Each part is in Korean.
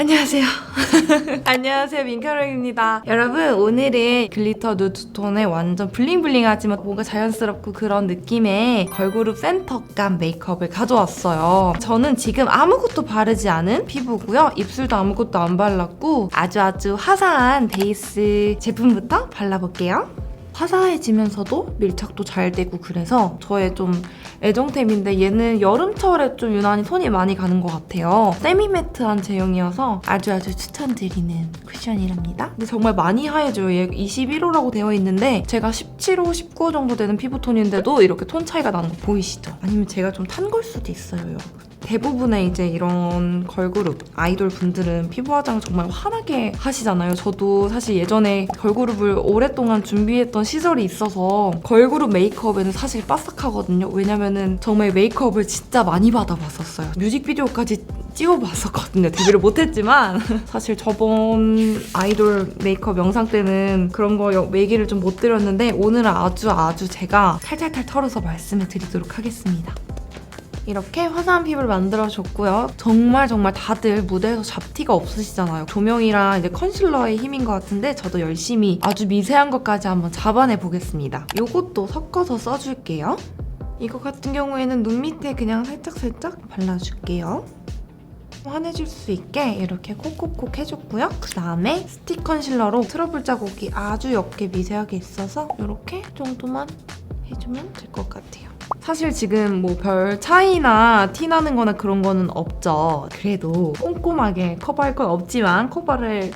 안녕하세요. 안녕하세요, 민카롱입니다. 여러분, 오늘은 글리터 누드톤의 완전 블링블링하지만 뭔가 자연스럽고 그런 느낌의 걸그룹 센터감 메이크업을 가져왔어요. 저는 지금 아무것도 바르지 않은 피부고요. 입술도 아무것도 안 발랐고 아주 화사한 베이스 제품부터 발라볼게요. 화사해지면서도 밀착도 잘 되고 그래서 저의 좀 애정템인데 얘는 여름철에 좀 유난히 손이 많이 가는 것 같아요. 세미매트한 제형이어서 아주 추천드리는 쿠션이랍니다. 근데 정말 많이 하얘져요. 얘 21호라고 되어 있는데 제가 17호, 19호 정도 되는 피부톤인데도 이렇게 톤 차이가 나는 거 보이시죠? 아니면 제가 좀 탄 걸 수도 있어요, 여러분. 대부분의 이제 이런 걸그룹 아이돌 분들은 피부 화장을 정말 환하게 하시잖아요. 저도 사실 예전에 걸그룹을 오랫동안 준비했던 시절이 있어서 걸그룹 메이크업에는 사실 빠삭하거든요. 왜냐면은 정말 메이크업을 진짜 많이 받아봤었어요. 뮤직비디오까지 찍어봤었거든요. 데뷔를 못했지만 사실 저번 아이돌 메이크업 영상 때는 그런 거 얘기를 좀 못 드렸는데 오늘은 아주 제가 탈탈탈 털어서 말씀을 드리도록 하겠습니다. 이렇게 화사한 피부를 만들어줬고요. 정말 다들 무대에서 잡티가 없으시잖아요. 조명이랑 이제 컨실러의 힘인 것 같은데 저도 열심히 아주 미세한 것까지 한번 잡아내 보겠습니다. 이것도 섞어서 써줄게요. 이거 같은 경우에는 눈 밑에 그냥 살짝 발라줄게요. 환해질 수 있게 이렇게 콕콕콕 해줬고요. 그 다음에 스틱 컨실러로 트러블 자국이 아주 옅게 미세하게 있어서 이렇게 정도만 해주면 될 것 같아요. 사실 지금 뭐 별 차이나 티 나는 거나 그런 거는 없죠. 그래도 꼼꼼하게 커버할 건 없지만 커버를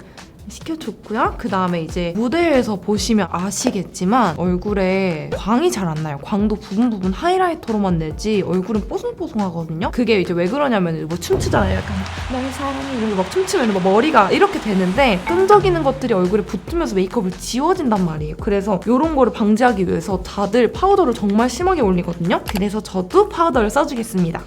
시켜줬고요. 그 다음에 이제 무대에서 보시면 아시겠지만 얼굴에 광이 잘 안 나요. 광도 부분 하이라이터로만 내지 얼굴은 뽀송뽀송하거든요. 그게 이제 왜 그러냐면 뭐 춤추잖아요. 약간 날 사랑해 이러면서 막 춤추면 막 머리가 이렇게 되는데 끈적이는 것들이 얼굴에 붙으면서 메이크업을 지워진단 말이에요. 그래서 이런 거를 방지하기 위해서 다들 파우더를 정말 심하게 올리거든요. 그래서 저도 파우더를 써주겠습니다.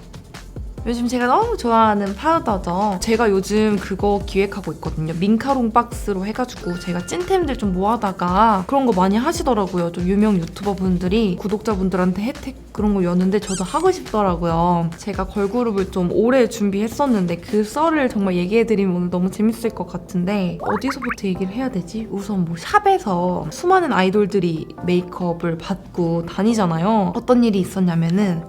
요즘 제가 너무 좋아하는 파우더죠. 제가 요즘 그거 기획하고 있거든요. 민카롱 박스로 해가지고 제가 찐템들 좀 모아다가 그런 거 많이 하시더라고요. 좀 유명 유튜버 분들이 구독자분들한테 혜택 그런 거 여는데 저도 하고 싶더라고요. 제가 걸그룹을 좀 오래 준비했었는데 그 썰을 정말 얘기해드리면 오늘 너무 재밌을 것 같은데 어디서부터 얘기를 해야 되지? 우선 뭐 샵에서 수많은 아이돌들이 메이크업을 받고 다니잖아요. 어떤 일이 있었냐면은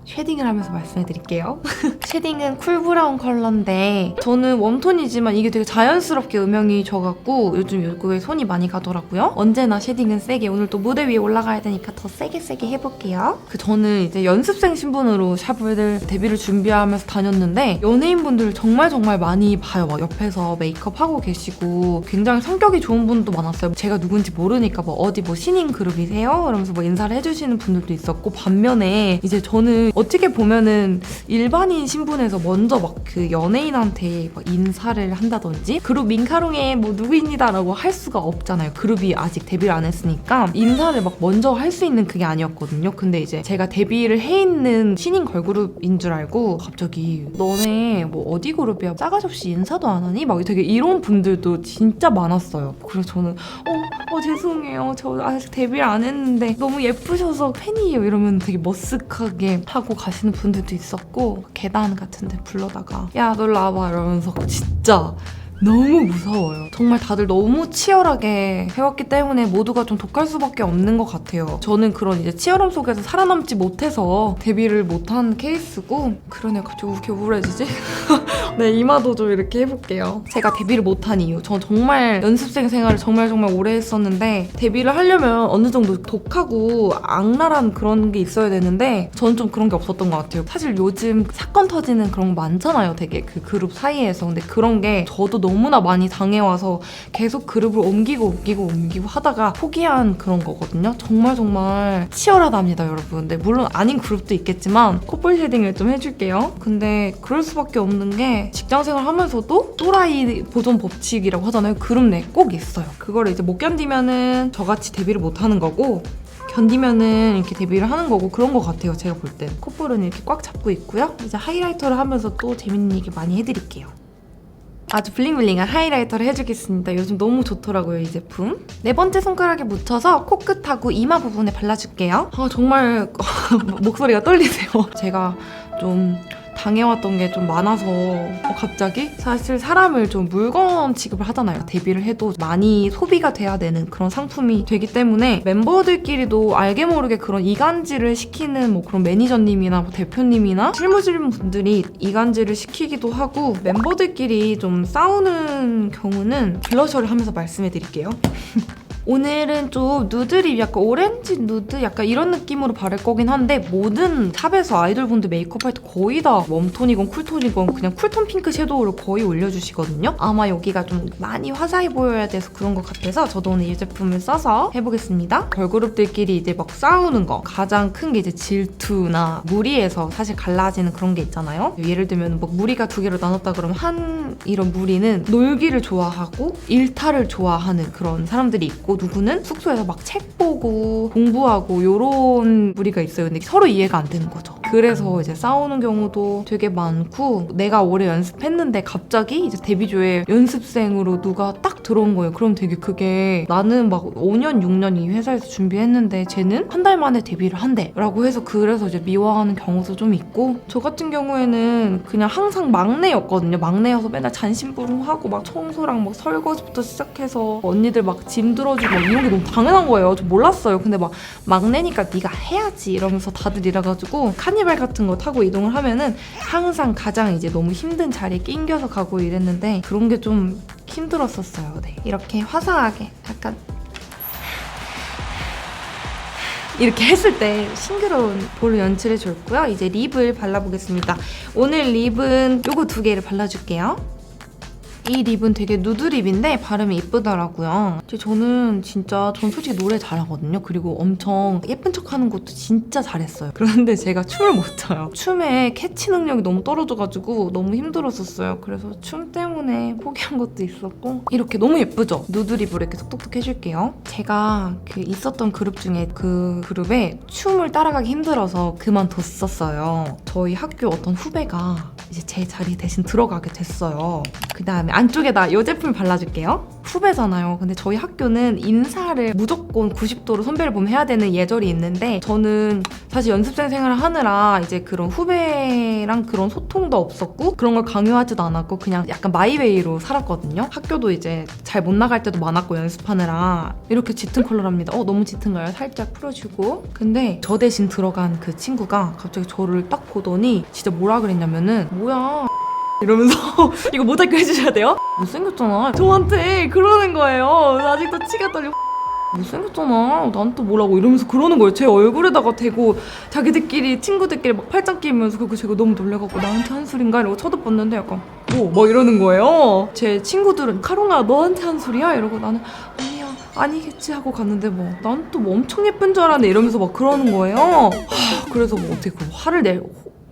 쉐딩을 하면서 말씀해드릴게요. 쉐딩은 쿨브라운 컬러인데 저는 웜톤이지만 이게 되게 자연스럽게 음영이 져갖고 요즘 얼굴에 손이 많이 가더라고요. 언제나 쉐딩은 세게, 오늘 또 무대 위에 올라가야 되니까 더 세게 해볼게요. 저는 이제 연습생 신분으로 샵을 데뷔를 준비하면서 다녔는데 연예인분들 정말 많이 봐요. 막 옆에서 메이크업 하고 계시고 굉장히 성격이 좋은 분도 많았어요. 제가 누군지 모르니까 뭐 어디 뭐 신인 그룹이세요? 이러면서 뭐 인사를 해주시는 분들도 있었고, 반면에 이제 저는 어떻게 보면은 일반인 신분에서 먼저 막 그 연예인한테 막 인사를 한다든지 그룹 민카롱의 뭐 누구입니다라고 할 수가 없잖아요. 그룹이 아직 데뷔를 안 했으니까 인사를 막 먼저 할 수 있는 그게 아니었거든요. 근데 이제 제가 데뷔를 해 있는 신인 걸그룹인 줄 알고 갑자기 너네 뭐 어디 그룹이야? 싸가지 없이 인사도 안 하니? 막 되게 이런 분들도 진짜 많았어요. 그래서 저는 죄송해요. 저 아직 데뷔를 안 했는데 너무 예쁘셔서 팬이에요. 이러면 되게 머쓱하게 하고 가시는 분들도 있었고, 계단 같은 데 불러다가 야, 너 일로 와봐 이러면서 진짜 너무 무서워요. 정말 다들 너무 치열하게 해왔기 때문에 모두가 좀 독할 수밖에 없는 것 같아요. 저는 그런 이제 치열함 속에서 살아남지 못해서 데뷔를 못한 케이스고. 그러네, 갑자기 왜 이렇게 우울해지지? 네, 이마도 좀 이렇게 해볼게요. 제가 데뷔를 못한 이유, 전 정말 연습생 생활을 정말 오래 했었는데 데뷔를 하려면 어느 정도 독하고 악랄한 그런 게 있어야 되는데 저는 좀 그런 게 없었던 것 같아요. 사실 요즘 사건 터지는 그런 거 많잖아요. 되게 그 그룹 사이에서. 근데 그런 게 저도 너무나 많이 당해와서 계속 그룹을 옮기고 하다가 포기한 그런 거거든요. 정말 치열하답니다, 여러분. 근데 물론 아닌 그룹도 있겠지만 코뿔 쉐딩을 좀 해줄게요. 근데 그럴 수밖에 없는 게 직장생활 하면서도 또라이 보존 법칙이라고 하잖아요. 그룹 내 꼭 있어요. 그거를 이제 못 견디면은 저같이 데뷔를 못 하는 거고, 견디면은 이렇게 데뷔를 하는 거고, 그런 것 같아요. 제가 볼 땐. 콧볼은 이렇게 꽉 잡고 있고요. 이제 하이라이터를 하면서 또 재밌는 얘기 많이 해드릴게요. 아주 블링블링한 하이라이터를 해주겠습니다. 요즘 너무 좋더라고요, 이 제품. 네 번째 손가락에 묻혀서 코끝하고 이마 부분에 발라줄게요. 정말 목소리가 떨리세요. 제가 좀 당해왔던 게 좀 많아서 갑자기 사실 사람을 좀 물건 취급을 하잖아요. 데뷔를 해도 많이 소비가 돼야 되는 그런 상품이 되기 때문에 멤버들끼리도 알게 모르게 그런 이간질을 시키는 뭐 그런 매니저님이나 뭐 대표님이나 실무진 분들이 이간질을 시키기도 하고 멤버들끼리 좀 싸우는 경우는 블러셔를 하면서 말씀해 드릴게요. 오늘은 좀 누드립 약간 오렌지 누드 약간 이런 느낌으로 바를 거긴 한데 모든 탑에서 아이돌분들 메이크업 할 때 거의 다 웜톤이건 쿨톤이건 그냥 쿨톤 핑크 섀도우를 거의 올려주시거든요. 아마 여기가 좀 많이 화사해 보여야 돼서 그런 것 같아서 저도 오늘 이 제품을 써서 해보겠습니다. 걸그룹들끼리 이제 막 싸우는 거 가장 큰 게 이제 질투나 무리에서 사실 갈라지는 그런 게 있잖아요. 예를 들면 막 무리가 두 개로 나눴다 그러면 한 이런 무리는 놀기를 좋아하고 일탈을 좋아하는 그런 사람들이 있고 누구는 숙소에서 막 책 보고 공부하고 요런 무리가 있어요. 근데 서로 이해가 안 되는 거죠. 그래서 이제 싸우는 경우도 되게 많고 내가 오래 연습했는데 갑자기 이제 데뷔조에 연습생으로 누가 딱 들어온 거예요. 그럼 되게 그게 나는 막 5년, 6년 이 회사에서 준비했는데 쟤는 한 달 만에 데뷔를 한대 라고 해서 그래서 이제 미워하는 경우도 좀 있고 저 같은 경우에는 그냥 항상 막내였거든요. 막내여서 맨날 잔심부름하고 막 청소랑 막 설거지부터 시작해서 언니들 막 짐 들어주고 막 이런 게 너무 당연한 거예요. 저 몰랐어요. 근데 막 막내니까 네가 해야지 이러면서 다들 이래가지고 카니발 같은 거 타고 이동을 하면은 항상 가장 이제 너무 힘든 자리에 낑겨서 가고 이랬는데 그런 게 좀 힘들었었어요. 네. 이렇게 화사하게 약간 이렇게 했을 때 싱그러운 볼을 연출해 줬고요. 이제 립을 발라보겠습니다. 오늘 립은 요거 두 개를 발라줄게요. 이 립은 되게 누드 립인데 발음이 예쁘더라고요. 저는 솔직히 노래 잘하거든요. 그리고 엄청 예쁜 척하는 것도 진짜 잘했어요. 그런데 제가 춤을 못 춰요. 춤에 캐치 능력이 너무 떨어져가지고 너무 힘들었었어요. 그래서 춤 때문에 포기한 것도 있었고 이렇게 너무 예쁘죠? 누드 립으로 이렇게 톡톡톡 해줄게요. 제가 있었던 그룹 중에 그 그룹에 춤을 따라가기 힘들어서 그만뒀었어요. 저희 학교 어떤 후배가 이제 제 자리에 대신 들어가게 됐어요. 그 다음에 안쪽에다 이 제품을 발라줄게요. 후배잖아요. 근데 저희 학교는 인사를 무조건 90도로 선배를 보면 해야 되는 예절이 있는데 저는 사실 연습생 생활을 하느라 이제 그런 후배랑 그런 소통도 없었고 그런 걸 강요하지도 않았고 그냥 약간 마이웨이로 살았거든요. 학교도 이제 잘 못 나갈 때도 많았고 연습하느라 이렇게 짙은 컬러랍니다. 너무 짙은가요? 살짝 풀어주고 근데 저 대신 들어간 그 친구가 갑자기 저를 딱 보더니 진짜 뭐라 그랬냐면은 뭐야 이러면서 이거 모자이크 해주셔야 돼요? 못생겼잖아. 저한테 그러는 거예요. 아직도 치가 떨려. 못생겼잖아. 난 또 뭐라고 이러면서 그러는 거예요. 제 얼굴에다가 대고 자기들끼리 친구들끼리 막 팔짱 끼면서 그거 제가 너무 놀래갖고 나한테 한 소린가 이러고 쳐다봤는데 약간 뭐 이러는 거예요. 제 친구들은 카롱아 너한테 한 소리야? 이러고 나는 아니야 아니겠지 하고 갔는데 난 또 뭐 엄청 예쁜 줄 알았네 이러면서 막 그러는 거예요. 그래서 어떻게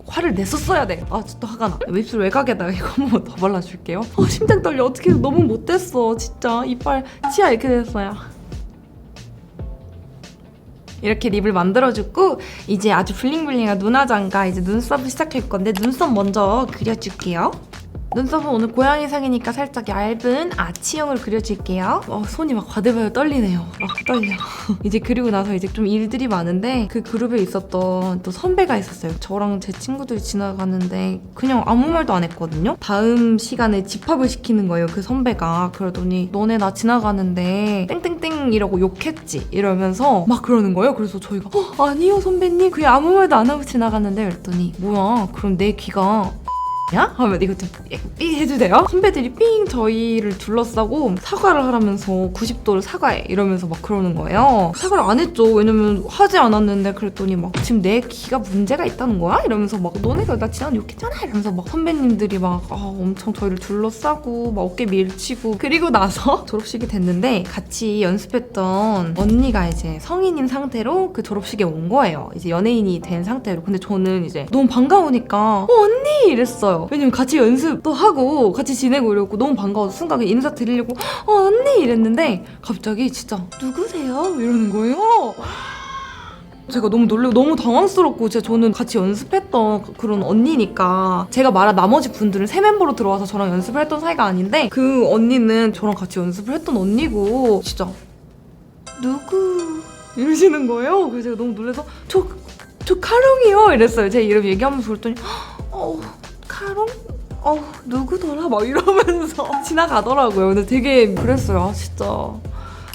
화를 냈었어야 돼. 진짜 화가 나. 입술 외곽에다가 이거 한 번만 더 발라줄게요. 심장 떨려. 어떻게 너무 못됐어. 진짜 이빨 치아 이렇게 됐어요. 이렇게 립을 만들어주고 이제 아주 블링블링한 눈화장과 이제 눈썹을 시작할 건데 눈썹 먼저 그려줄게요. 눈썹은 오늘 고양이상이니까 살짝 얇은 아치형을 그려줄게요. 손이 막 바들바들 떨리네요. 떨려. 이제 그리고 나서 이제 좀 일들이 많은데 그 그룹에 있었던 또 선배가 있었어요. 저랑 제 친구들이 지나가는데 그냥 아무 말도 안 했거든요. 다음 시간에 집합을 시키는 거예요. 그 선배가. 그러더니 너네 나 지나가는데 땡땡땡이라고 욕했지? 이러면서 막 그러는 거예요. 그래서 저희가 아니요 선배님 그냥 아무 말도 안 하고 지나갔는데 그랬더니 뭐야 그럼 내 귀가 야? 하면 이것도 삥 해주세요. 선배들이 삥 저희를 둘러싸고 사과를 하라면서 90도를 사과해 이러면서 막 그러는 거예요. 사과를 안 했죠. 왜냐면 하지 않았는데 그랬더니 막 지금 내 귀가 문제가 있다는 거야? 이러면서 막 너네가 나 지난번에 욕했잖아 이러면서 막 선배님들이 막 엄청 저희를 둘러싸고 막 어깨 밀치고 그리고 나서 졸업식이 됐는데 같이 연습했던 언니가 이제 성인인 상태로 그 졸업식에 온 거예요. 이제 연예인이 된 상태로. 근데 저는 이제 너무 반가우니까 언니 이랬어요. 왜냐면 같이 연습도 하고 같이 지내고 이러고 너무 반가워서 순간 인사드리려고 언니 이랬는데 갑자기 진짜 누구세요? 이러는 거예요. 제가 너무 놀래고 너무 당황스럽고 저는 같이 연습했던 그런 언니니까 제가 말한 나머지 분들은 새 멤버로 들어와서 저랑 연습을 했던 사이가 아닌데 그 언니는 저랑 같이 연습을 했던 언니고 진짜 누구 이러시는 거예요. 그래서 제가 너무 놀라서 저 카롱이요 이랬어요. 제 이름 얘기하면서 그랬더니 카롱? 누구더라? 막 이러면서 지나가더라고요. 근데 되게 그랬어요. 진짜.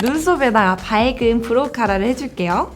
눈썹에다가 밝은 브로우 카라를 해줄게요.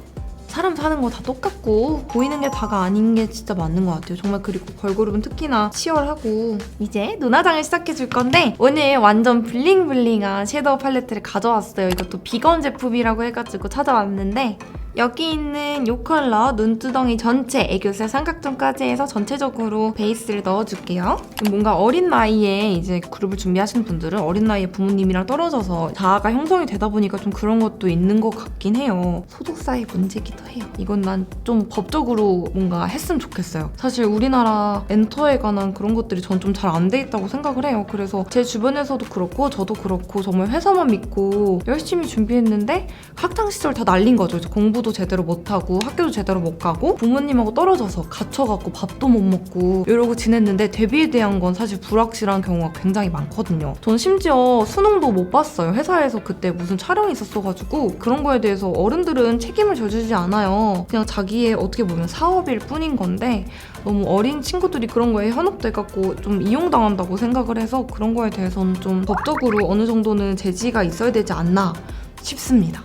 사람 사는 거 다 똑같고 보이는 게 다가 아닌 게 진짜 맞는 것 같아요. 정말. 그리고 걸그룹은 특히나 치열하고. 이제 눈화장을 시작해 줄 건데 오늘 완전 블링블링한 섀도우 팔레트를 가져왔어요. 이것도 비건 제품이라고 해가지고 찾아왔는데 여기 있는 이 컬러 눈두덩이 전체 애교살 삼각존까지 해서 전체적으로 베이스를 넣어줄게요. 뭔가 어린 나이에 이제 그룹을 준비하시는 분들은 어린 나이에 부모님이랑 떨어져서 자아가 형성이 되다 보니까 좀 그런 것도 있는 것 같긴 해요. 소속사의 문제기도 해요. 이건 난 좀 법적으로 뭔가 했으면 좋겠어요. 사실 우리나라 엔터에 관한 그런 것들이 전 좀 잘 안 돼 있다고 생각을 해요. 그래서 제 주변에서도 그렇고 저도 그렇고 정말 회사만 믿고 열심히 준비했는데 학창 시절 다 날린 거죠. 이제 공부도 제대로 못하고 학교도 제대로 못 가고 부모님하고 떨어져서 갇혀갖고 밥도 못 먹고 이러고 지냈는데 데뷔에 대한 건 사실 불확실한 경우가 굉장히 많거든요. 전 심지어 수능도 못 봤어요. 회사에서 그때 무슨 촬영이 있었어가지고 그런 거에 대해서 어른들은 책임을 져주지 않아요. 그냥 자기의 어떻게 보면 사업일 뿐인 건데 너무 어린 친구들이 그런 거에 현혹돼갖고 좀 이용당한다고 생각을 해서 그런 거에 대해서는 좀 법적으로 어느 정도는 제지가 있어야 되지 않나 싶습니다.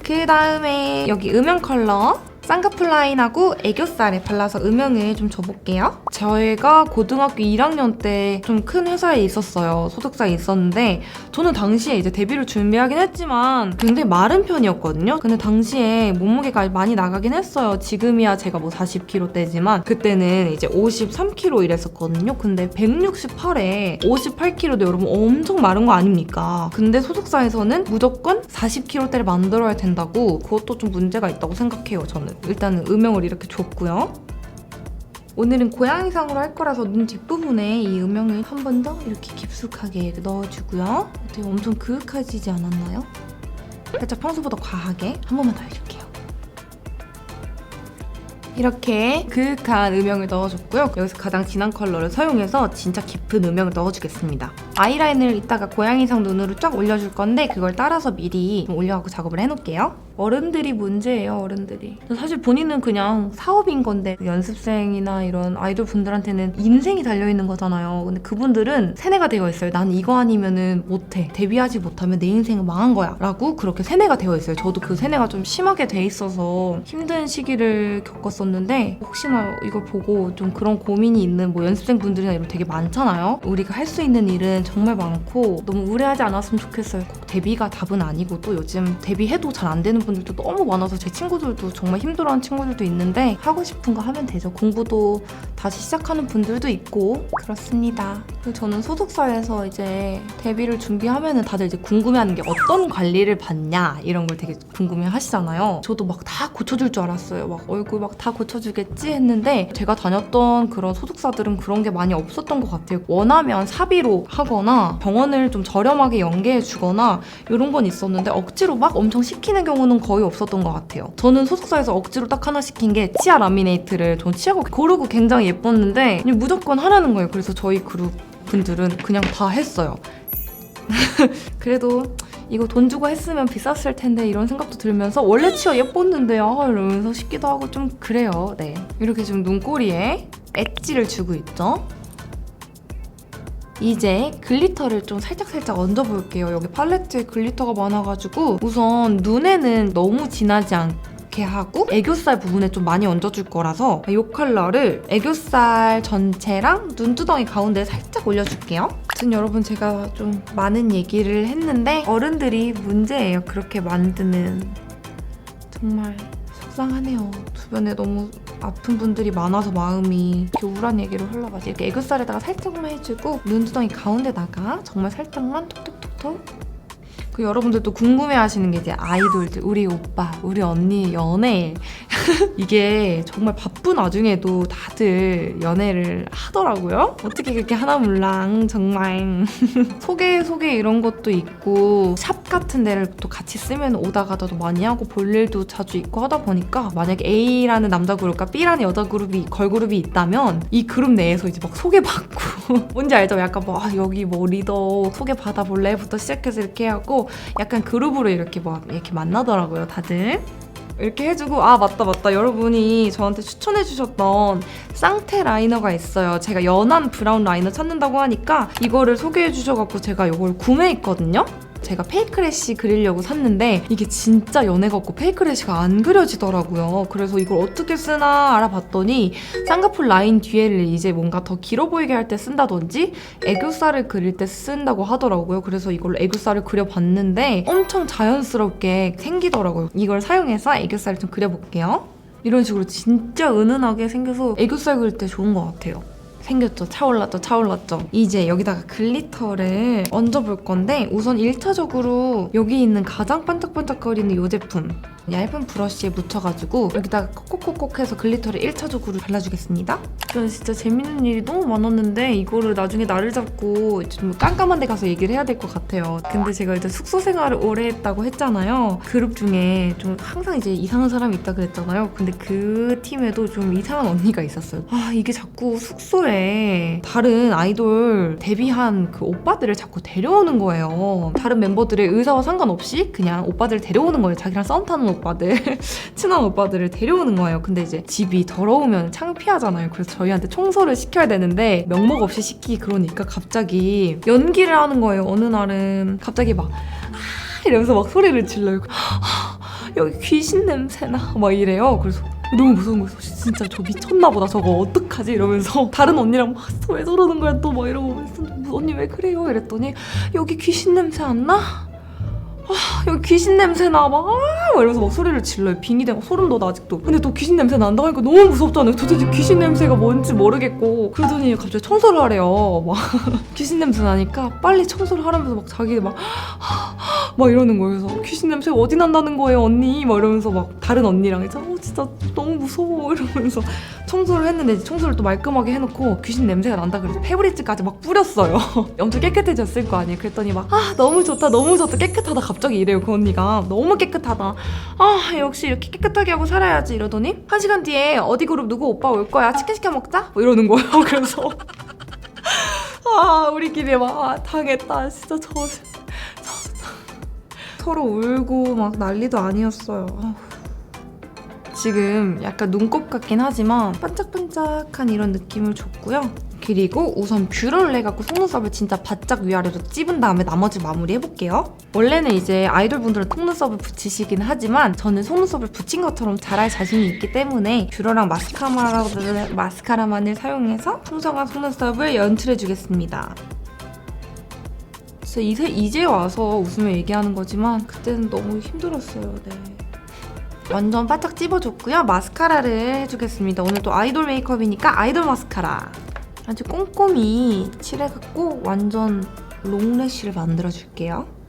그 다음에 여기 음영 컬러 쌍꺼풀라인하고 애교살에 발라서 음영을 좀 줘볼게요. 저희가 고등학교 1학년 때 좀 큰 회사에 있었어요. 소속사에 있었는데 저는 당시에 이제 데뷔를 준비하긴 했지만 굉장히 마른 편이었거든요. 근데 당시에 몸무게가 많이 나가긴 했어요. 지금이야 제가 뭐 40kg대지만 그때는 이제 53kg 이랬었거든요. 근데 168에 58kg도 여러분 엄청 마른 거 아닙니까? 근데 소속사에서는 무조건 40kg대를 만들어야 된다고 그것도 좀 문제가 있다고 생각해요. 저는. 일단은 음영을 이렇게 줬고요. 오늘은 고양이상으로 할 거라서 눈 뒷부분에 이 음영을 한 번 더 이렇게 깊숙하게 넣어주고요. 되게 엄청 그윽해지지 않았나요? 살짝 평소보다 과하게 한 번만 더 해줄게요. 이렇게 그윽한 음영을 넣어줬고요. 여기서 가장 진한 컬러를 사용해서 진짜 깊은 음영을 넣어주겠습니다. 아이라인을 이따가 고양이상 눈으로 쫙 올려줄 건데 그걸 따라서 미리 좀 올려갖고 작업을 해놓을게요. 어른들이 문제예요, 어른들이. 사실 본인은 그냥 사업인 건데 연습생이나 이런 아이돌 분들한테는 인생이 달려있는 거잖아요. 근데 그분들은 세뇌가 되어 있어요. 난 이거 아니면은 못해. 데뷔하지 못하면 내 인생은 망한 거야. 라고 그렇게 세뇌가 되어 있어요. 저도 그 세뇌가 좀 심하게 돼 있어서 힘든 시기를 겪었었는데 혹시나 이걸 보고 좀 그런 고민이 있는 뭐 연습생 분들이나 이런 되게 많잖아요. 우리가 할 수 있는 일은 정말 많고 너무 우려하지 않았으면 좋겠어요. 꼭 데뷔가 답은 아니고 또 요즘 데뷔해도 잘 안 되는 분들도 너무 많아서 제 친구들도 정말 힘들어하는 친구들도 있는데 하고 싶은 거 하면 되죠. 공부도 다시 시작하는 분들도 있고 그렇습니다. 그리고 저는 소속사에서 이제 데뷔를 준비하면은 다들 이제 궁금해하는 게 어떤 관리를 받냐 이런 걸 되게 궁금해 하시잖아요. 저도 막 다 고쳐줄 줄 알았어요. 막 얼굴 막 다 고쳐주겠지 했는데 제가 다녔던 그런 소속사들은 그런 게 많이 없었던 것 같아요. 원하면 사비로 하거나 병원을 좀 저렴하게 연계해 주거나 이런 건 있었는데 억지로 막 엄청 시키는 경우는 거의 없었던 것 같아요. 저는 소속사에서 억지로 딱 하나 시킨 게 치아 라미네이트를 전 치아가 고르고 굉장히 예뻤는데 그냥 무조건 하라는 거예요. 그래서 저희 그룹 분들은 그냥 다 했어요. 그래도 이거 돈 주고 했으면 비쌌을 텐데 이런 생각도 들면서 원래 치아 예뻤는데요 이러면서 싶기도 하고 좀 그래요. 네, 이렇게 좀 눈꼬리에 엣지를 주고 있죠. 이제 글리터를 좀 살짝살짝 얹어볼게요. 여기 팔레트에 글리터가 많아가지고 우선 눈에는 너무 진하지 않게 하고 애교살 부분에 좀 많이 얹어줄 거라서 이 컬러를 애교살 전체랑 눈두덩이 가운데에 살짝 올려줄게요. 지금 여러분 제가 좀 많은 얘기를 했는데 어른들이 문제예요. 그렇게 만드는. 정말 속상하네요. 주변에 너무 아픈 분들이 많아서 마음이 이렇게 우울한 얘기로 흘러가지. 이렇게 애교살에다가 살짝만 해주고 눈두덩이 가운데다가 정말 살짝만 톡톡톡톡. 그 여러분들도 궁금해하시는 게 이제 아이돌들, 우리 오빠, 우리 언니 연애 이게 정말 바쁜 와중에도 다들 연애를 하더라고요. 어떻게 그렇게 하나물랑 정말 소개 이런 것도 있고 샵 같은 데를 또 같이 쓰면 오다 가다도 많이 하고 볼 일도 자주 있고 하다 보니까 만약에 A라는 남자 그룹과 B라는 여자 그룹이 걸그룹이 있다면 이 그룹 내에서 이제 막 소개받고 뭔지 알죠? 약간 뭐 여기 뭐 리더 소개 받아볼래? 부터 시작해서 이렇게 하고 약간 그룹으로 이렇게 막 이렇게 만나더라고요, 다들. 이렇게 해주고 아 맞다 여러분이 저한테 추천해주셨던 쌍테 라이너가 있어요. 제가 연한 브라운 라이너 찾는다고 하니까 이거를 소개해주셔갖고 제가 이걸 구매했거든요. 제가 페이크래쉬 그리려고 샀는데 이게 진짜 연해갖고 페이크래쉬가 안 그려지더라고요. 그래서 이걸 어떻게 쓰나 알아봤더니 쌍꺼풀 라인 뒤에를 이제 뭔가 더 길어 보이게 할 때 쓴다든지 애교살을 그릴 때 쓴다고 하더라고요. 그래서 이걸로 애교살을 그려봤는데 엄청 자연스럽게 생기더라고요. 이걸 사용해서 애교살을 좀 그려볼게요. 이런 식으로 진짜 은은하게 생겨서 애교살 그릴 때 좋은 것 같아요. 생겼죠? 차올랐죠? 이제 여기다가 글리터를 얹어볼 건데 우선 1차적으로 여기 있는 가장 반짝반짝거리는 이 제품 얇은 브러쉬에 묻혀가지고 여기다가 콕콕콕 해서 글리터를 1차적으로 발라주겠습니다. 저는 진짜 재밌는 일이 너무 많았는데 이거를 나중에 날을 잡고 좀 깜깜한 데 가서 얘기를 해야 될 것 같아요. 근데 제가 일단 숙소 생활을 오래 했다고 했잖아요. 그룹 중에 좀 항상 이제 이상한 사람이 있다 그랬잖아요. 근데 그 팀에도 좀 이상한 언니가 있었어요. 아 이게 자꾸 숙소에 다른 아이돌 데뷔한 그 오빠들을 자꾸 데려오는 거예요. 다른 멤버들의 의사와 상관없이 그냥 오빠들을 데려오는 거예요. 자기랑 썸 타는 오빠들, 친한 오빠들을 데려오는 거예요. 근데 이제 집이 더러우면 창피하잖아요. 그래서 저희한테 청소를 시켜야 되는데 명목 없이 시키기 그러니까 갑자기 연기를 하는 거예요. 어느 날은 갑자기 막 이러면서 막 소리를 질러요. 여기 귀신 냄새나 막 이래요. 그래서 너무 무서운 거예요. 진짜 저 미쳤나 보다. 저거 어떡하지? 이러면서 다른 언니랑 막 왜 저러는 거야 또 막 이러고 언니 왜 그래요? 이랬더니 여기 귀신 냄새 안 나? 여기 귀신 냄새 나 막 이러면서 막 소리를 질러요. 빙의되고 소름 돋아 아직도. 근데 또 귀신 냄새 난다고 하니까 너무 무섭잖아요. 도대체 귀신 냄새가 뭔지 모르겠고 그러더니 갑자기 청소를 하래요. 막 귀신 냄새 나니까 빨리 청소를 하라면서 막 자기 막 이러는 거예요. 그래서 귀신 냄새가 어디 난다는 거예요 언니? 막 이러면서 막 다른 언니랑 이제 진짜 너무 무서워 이러면서 청소를 했는데 청소를 또 말끔하게 해놓고 귀신 냄새가 난다 그래서 페브리즈까지 막 뿌렸어요. 엄청 깨끗해졌을 거 아니에요. 그랬더니 막 너무 좋다 깨끗하다 갑자기 이래요. 그 언니가 너무 깨끗하다. 역시 이렇게 깨끗하게 하고 살아야지 이러더니 1시간 뒤에 어디 그룹 누구 오빠 올 거야 치킨 시켜 먹자? 뭐 이러는 거예요. 그래서 우리끼리 막 당했다 진짜 서로 울고 막 난리도 아니었어요. 지금 약간 눈곱 같긴 하지만 반짝반짝한 이런 느낌을 줬고요. 그리고 우선 뷰러를 해갖고 속눈썹을 진짜 바짝 위아래로 찝은 다음에 나머지 마무리 해볼게요. 원래는 이제 아이돌분들은 속눈썹을 붙이시긴 하지만 저는 속눈썹을 붙인 것처럼 잘할 자신이 있기 때문에 뷰러랑 마스카라만을 사용해서 풍성한 속눈썹을 연출해주겠습니다. 진짜 이제 와서 웃으며 얘기하는 거지만 그때는 너무 힘들었어요. 네. 완전 바짝 찝어줬고요. 마스카라를 해주겠습니다. 오늘 또 아이돌 메이크업이니까 아이돌 마스카라. 아주 꼼꼼히 칠해갖고 완전 롱래쉬를 만들어줄게요.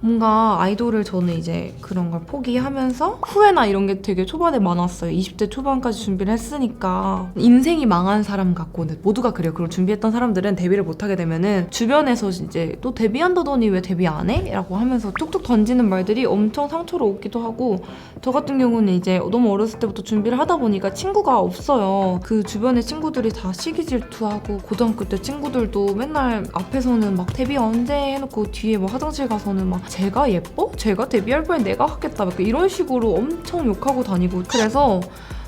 뭔가 아이돌을 저는 이제 그런 걸 포기하면서 후회나 이런 게 되게 초반에 많았어요. 20대 초반까지 준비를 했으니까 인생이 망한 사람 같고는 모두가 그래요. 그걸 준비했던 사람들은 데뷔를 못하게 되면은 주변에서 이제 또 데뷔한다더니 왜 데뷔 안 해? 라고 하면서 툭툭 던지는 말들이 엄청 상처로 오기도 하고 저 같은 경우는 이제 너무 어렸을 때부터 준비를 하다 보니까 친구가 없어요. 그 주변의 친구들이 다 시기 질투하고 고등학교 때 친구들도 맨날 앞에서는 막 데뷔 언제 해놓고 뒤에 뭐 화장실 가서는 막 제가 예뻐? 제가 데뷔할 바엔 내가 하겠다 막 이런 식으로 엄청 욕하고 다니고 그래서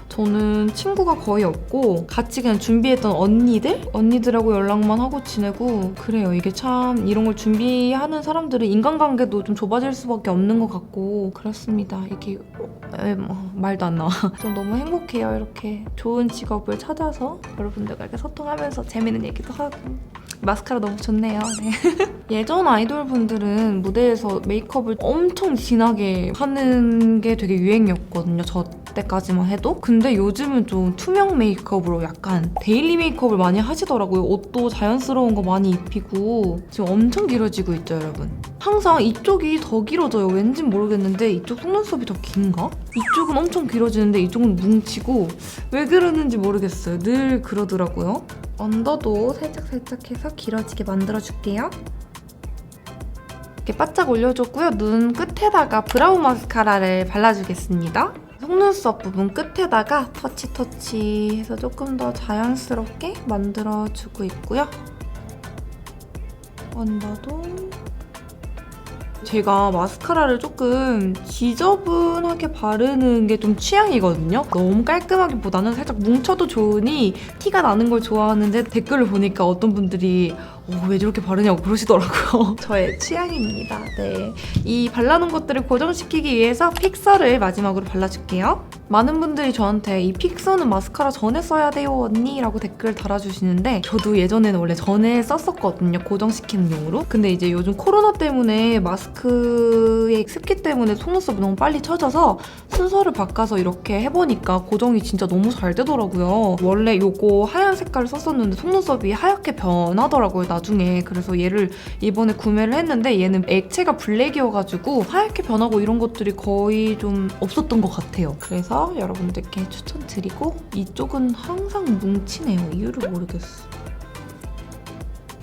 저는 친구가 거의 없고 같이 그냥 준비했던 언니들하고 연락만 하고 지내고 그래요. 이게 참 이런 걸 준비하는 사람들은 인간관계도 좀 좁아질 수밖에 없는 것 같고 그렇습니다. 이게 말도 안 나와. 좀 너무 행복해요. 이렇게 좋은 직업을 찾아서 여러분들과 이렇게 소통하면서 재밌는 얘기도 하고 마스카라 너무 좋네요. 네. 예전 아이돌분들은 무대에서 메이크업을 엄청 진하게 하는 게 되게 유행이었거든요. 저 때까지만 해도. 근데 요즘은 좀 투명 메이크업으로 약간 데일리 메이크업을 많이 하시더라고요. 옷도 자연스러운 거 많이 입히고 지금 엄청 길어지고 있죠, 여러분. 항상 이쪽이 더 길어져요. 왠진 모르겠는데 이쪽 속눈썹이 더 긴가? 이쪽은 엄청 길어지는데 이쪽은 뭉치고 왜 그러는지 모르겠어요. 늘 그러더라고요. 언더도 살짝 해서 길어지게 만들어줄게요. 이렇게 바짝 올려줬고요. 눈 끝에다가 브라운 마스카라를 발라주겠습니다. 속눈썹 부분 끝에다가 터치 해서 조금 더 자연스럽게 만들어주고 있고요. 언더도 제가 마스카라를 조금 지저분하게 바르는 게 좀 취향이거든요. 너무 깔끔하기보다는 살짝 뭉쳐도 좋으니 티가 나는 걸 좋아하는데 댓글을 보니까 어떤 분들이 왜 저렇게 바르냐고 그러시더라고요. 저의 취향입니다. 네, 이 발라놓은 것들을 고정시키기 위해서 픽서를 마지막으로 발라줄게요. 많은 분들이 저한테 이 픽서는 마스카라 전에 써야 돼요 언니 라고 댓글 달아주시는데 저도 예전에는 원래 전에 썼었거든요. 고정시키는 용으로. 근데 이제 요즘 코로나 때문에 마스크의 습기 때문에 속눈썹이 너무 빨리 처져서 순서를 바꿔서 이렇게 해보니까 고정이 진짜 너무 잘 되더라고요. 원래 요거 하얀 색깔을 썼었는데 속눈썹이 하얗게 변하더라고요 나중에. 그래서 얘를 이번에 구매를 했는데 얘는 액체가 블랙이어가지고 하얗게 변하고 이런 것들이 거의 좀 없었던 것 같아요. 그래서 여러분들께 추천드리고 이쪽은 항상 뭉치네요. 이유를 모르겠어.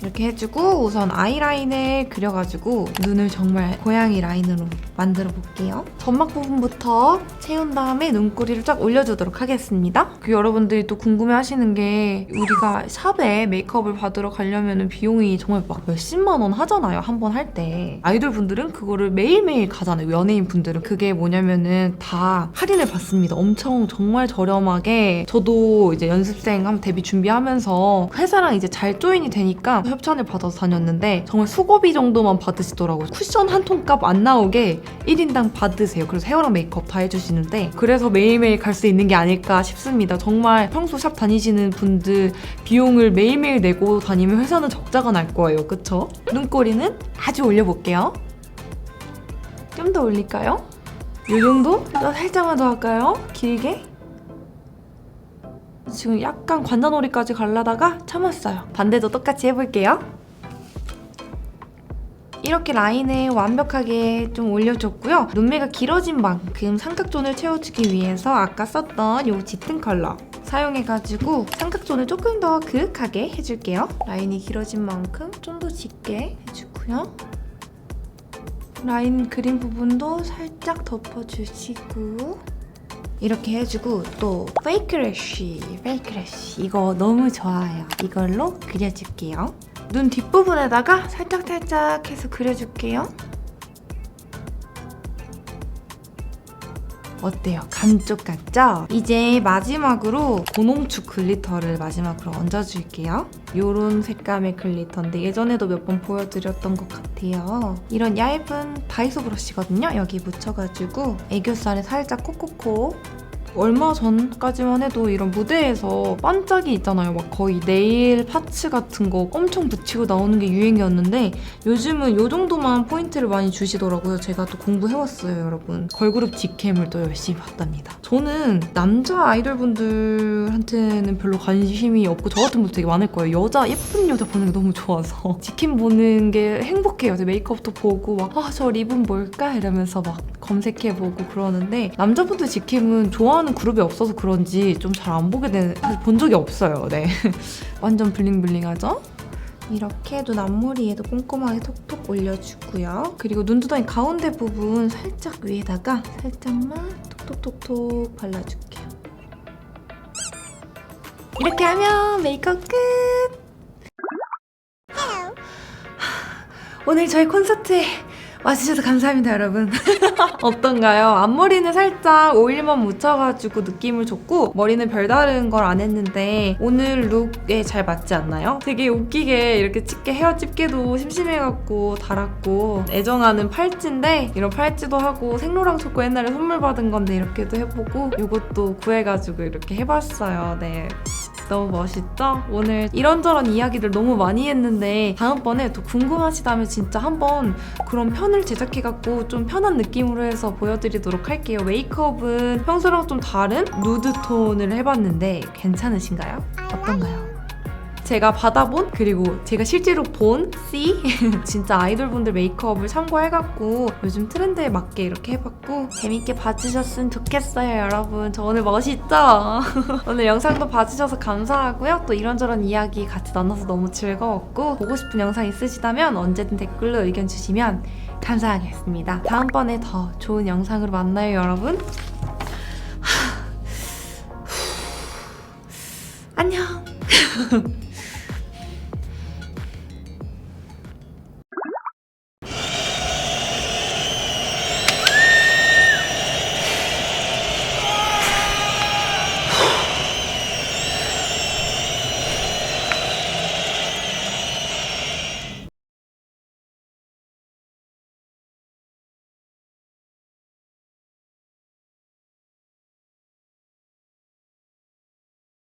이렇게 해주고 우선 아이라인을 그려가지고 눈을 정말 고양이 라인으로 만들어 볼게요. 점막 부분부터 채운 다음에 눈꼬리를 쫙 올려주도록 하겠습니다. 여러분들이 또 궁금해하시는 게 우리가 샵에 메이크업을 받으러 가려면 비용이 정말 막 몇십만 원 하잖아요. 한 번 할 때. 아이돌 분들은 그거를 매일매일 가잖아요. 연예인 분들은. 그게 뭐냐면은 다 할인을 받습니다. 엄청 정말 저렴하게. 저도 이제 연습생 한번 데뷔 준비하면서 회사랑 이제 잘 조인이 되니까 협찬을 받아서 다녔는데 정말 수고비 정도만 받으시더라고요. 쿠션 한 통 값 안 나오게 1인당 받으세요. 그래서 헤어랑 메이크업 다 해주시는데 그래서 매일매일 갈 수 있는 게 아닐까 싶습니다. 정말 평소 샵 다니시는 분들 비용을 매일매일 내고 다니면 회사는 적자가 날 거예요. 그쵸? 눈꼬리는 아주 올려볼게요. 좀 더 올릴까요? 이 정도? 살짝만 더 할까요? 길게? 지금 약간 관자놀이까지 가려다가 참았어요. 반대도 똑같이 해볼게요. 이렇게 라인을 완벽하게 좀 올려줬고요. 눈매가 길어진 만큼 삼각존을 채워주기 위해서 아까 썼던 이 짙은 컬러 사용해가지고 삼각존을 조금 더 그윽하게 해줄게요. 라인이 길어진 만큼 좀 더 짙게 해주고요. 라인 그린 부분도 살짝 덮어주시고 이렇게 해주고 또 페이크 래쉬 이거 너무 좋아요. 이걸로 그려줄게요. 눈 뒷부분에다가 살짝 해서 그려줄게요. 어때요? 감쪽 같죠? 이제 마지막으로 고농축 글리터를 마지막으로 얹어줄게요. 요런 색감의 글리터인데 예전에도 몇 번 보여드렸던 것 같아요. 이런 얇은 다이소 브러쉬거든요. 여기 묻혀가지고 애교살에 살짝 콕콕콕. 얼마 전까지만 해도 이런 무대에서 반짝이 있잖아요. 막 거의 네일 파츠 같은 거 엄청 붙이고 나오는 게 유행이었는데 요즘은 요 정도만 포인트를 많이 주시더라고요. 제가 또 공부해왔어요, 여러분. 걸그룹 직캠을 또 열심히 봤답니다. 저는 남자 아이돌분들한테는 별로 관심이 없고 저 같은 분도 되게 많을 거예요. 예쁜 여자 보는 게 너무 좋아서 직캠 보는 게 행복해요. 제가 메이크업도 보고 막 저 립은 뭘까? 이러면서 막 검색해보고 그러는데 남자분들 직캠은 좋아하는 그룹이 없어서 그런지 좀 잘 안 보게 본 적이 없어요. 네. 완전 블링블링하죠? 이렇게 눈 앞머리에도 꼼꼼하게 톡톡 올려주고요. 그리고 눈두덩이 가운데 부분 살짝 위에다가 살짝만 톡톡톡톡 발라줄게요. 이렇게 하면 메이크업 끝! 오늘 저희 콘서트에 와주셔서 감사합니다, 여러분. 어떤가요? 앞머리는 살짝 오일만 묻혀가지고 느낌을 줬고 머리는 별다른 걸 안 했는데 오늘 룩에 잘 맞지 않나요? 되게 웃기게 이렇게 헤어 집게도 심심해갖고 달았고 애정하는 팔찌인데 이런 팔찌도 하고 생로랑 초코 옛날에 선물 받은 건데 이렇게도 해보고 이것도 구해가지고 이렇게 해봤어요. 네. 너무 멋있죠? 오늘 이런저런 이야기들 너무 많이 했는데 다음번에 또 궁금하시다면 진짜 한번 그런 편을 제작해갖고 좀 편한 느낌으로 해서 보여드리도록 할게요. 메이크업은 평소랑 좀 다른 누드톤을 해봤는데 괜찮으신가요? 어떤가요? 제가 받아본 그리고 제가 실제로 본 C 진짜 아이돌분들 메이크업을 참고해갖고 요즘 트렌드에 맞게 이렇게 해봤고 재밌게 봐주셨으면 좋겠어요. 여러분 저 오늘 멋있죠? 오늘 영상도 봐주셔서 감사하고요. 또 이런저런 이야기 같이 나눠서 너무 즐거웠고 보고 싶은 영상 있으시다면 언제든 댓글로 의견 주시면 감사하겠습니다. 다음번에 더 좋은 영상으로 만나요, 여러분. 안녕.